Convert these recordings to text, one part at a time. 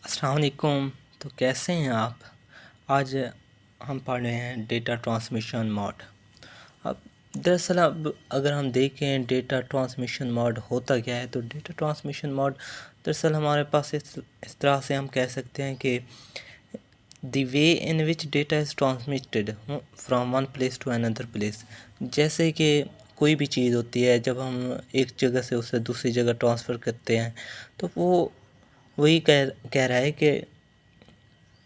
अस्सलाम वालेकुम। तो कैसे हैं आप? आज हम पढ़ रहे हैं डेटा ट्रांसमिशन मोड। अब दरअसल अब अगर हम देखें डेटा ट्रांसमिशन मोड होता क्या है, तो डेटा ट्रांसमिशन मोड दरअसल हमारे पास इस तरह से हम कह सकते हैं कि the way in which data is transmitted from one place to another place. जैसे कि कोई भी चीज़ होती है, जब हम एक जगह से उसे दूसरी जगह ट्रांसफ़र करते हैं, तो वो वही कह रहा है कि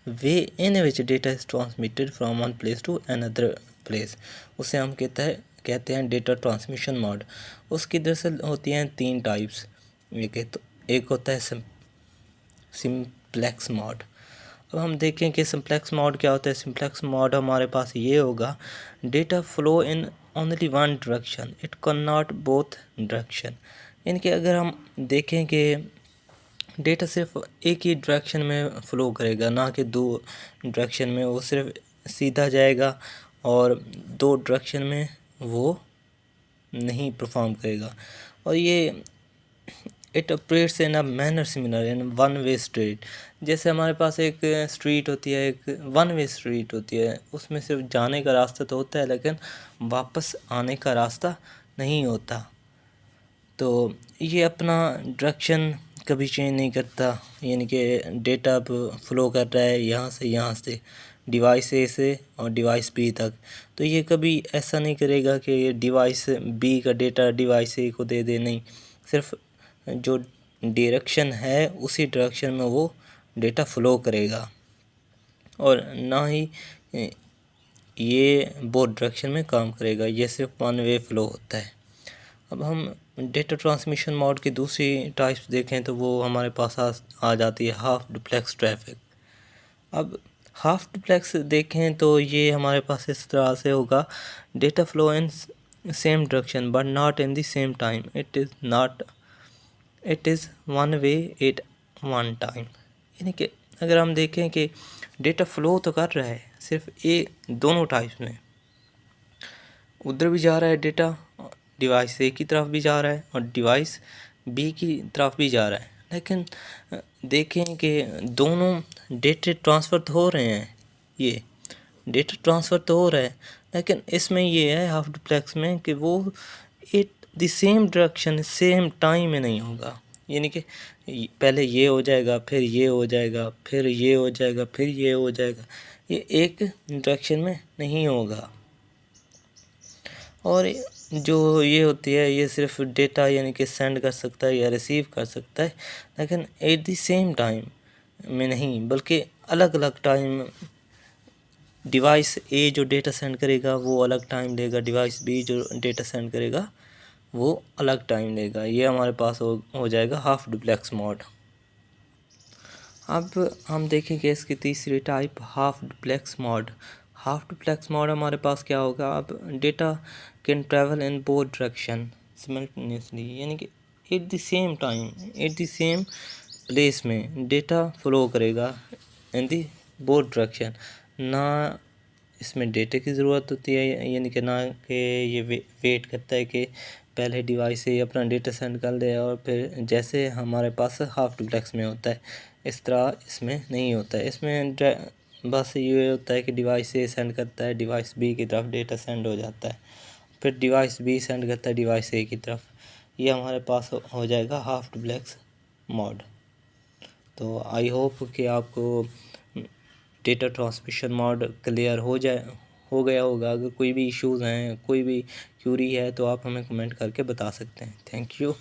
way in which data is transmitted from one place to another place, उसे हम कहते हैं डेटा ट्रांसमिशन मोड। उसकी दरअसल होती हैं 3 टाइप्स। एक होता है सिंप्लेक्स मोड। अब हम देखें कि सिंप्लेक्स मोड क्या होता है। सिंप्लेक्स मोड हमारे पास ये होगा, data flow in only one direction, it can not both direction. यानी कि अगर हम देखें कि डेटा सिर्फ एक ही डायरेक्शन में फ़्लो करेगा, ना कि 2 डायरेक्शन में। वो सिर्फ सीधा जाएगा और 2 डायरेक्शन में वो नहीं परफॉर्म करेगा। और ये it operates in a manner similar in one way street. जैसे हमारे पास एक स्ट्रीट होती है, एक वन वे स्ट्रीट होती है, उसमें सिर्फ जाने का रास्ता तो होता है, लेकिन वापस आने का रास्ता नहीं होता। तो ये अपना डायरेक्शन कभी चेंज नहीं करता। यानी कि डेटा अब फ़्लो कर रहा है यहाँ से डिवाइस ए से और डिवाइस बी तक, तो ये कभी ऐसा नहीं करेगा कि डिवाइस बी का डेटा डिवाइस ए को दे दे। नहीं, सिर्फ जो डायरेक्शन है उसी डायरेक्शन में वो डेटा फ़्लो करेगा, और ना ही ये बोथ डायरेक्शन में काम करेगा। ये सिर्फ वन वे फ़्लो होता है। अब हम डेटा ट्रांसमिशन मोड की दूसरी टाइप्स देखें तो वो हमारे पास आ जाती है हाफ डुप्लेक्स ट्रैफिक। अब हाफ डुप्लेक्स देखें तो ये हमारे पास इस तरह से होगा, data flow in same direction but not in the same time, it is one way at one time. यानी कि अगर हम देखें कि डेटा फ्लो तो कर रहा है सिर्फ दोनों टाइप्स में, उधर भी जा रहा है डेटा, डिवाइस ए की तरफ भी जा रहा है और डिवाइस बी की तरफ भी जा रहा है, लेकिन देखें कि दोनों डेटा ट्रांसफ़र तो हो रहे हैं, ये डेटा ट्रांसफ़र तो हो रहा है, लेकिन इसमें ये है हाफ डुप्लेक्स में कि वो at the same direction same time में नहीं होगा। यानी कि पहले ये हो जाएगा, फिर ये हो जाएगा, फिर ये हो जाएगा, फिर ये हो जाएगा, ये एक डायरेक्शन में नहीं होगा। और जो ये होती है, ये सिर्फ डेटा यानी कि सेंड कर सकता है या रिसीव कर सकता है, लेकिन एट द सेम टाइम में नहीं, बल्कि अलग अलग टाइम। डिवाइस ए जो डेटा सेंड करेगा वो अलग टाइम लेगा, डिवाइस बी जो डेटा सेंड करेगा वो अलग टाइम लेगा। ये हमारे पास हो जाएगा हाफ डुप्लेक्स मोड। अब हम देखेंगे इसकी तीसरी type half duplex mode. Half duplex mode हमारे पास क्या होगा, अब data can travel in both direction simultaneously, यानी कि at the same time at the same place में डेटा फ्लो करेगा इन दी बोथ डायरेक्शन। ना इसमें डेटा की ज़रूरत होती है, यानी कि ना कि ये वेट करता है कि पहले डिवाइस से अपना डेटा सेंड कर दे और फिर जैसे हमारे पास हाफ डुप्लेक्स में होता है, इस तरह इसमें नहीं होता है। इसमें बस ये होता है कि डिवाइस से सेंड करता है, डिवाइस बी की तरफ डेटा सेंड हो जाता है, फिर डिवाइस बी सेंड करता है डिवाइस ए की तरफ। ये हमारे पास हो जाएगा हाफ डुप्लेक्स मोड। तो आई होप कि आपको डेटा ट्रांसमिशन मोड क्लियर हो गया होगा। अगर कोई भी इश्यूज़ हैं, कोई भी क्यूरी है, तो आप हमें कमेंट करके बता सकते हैं। Thank you.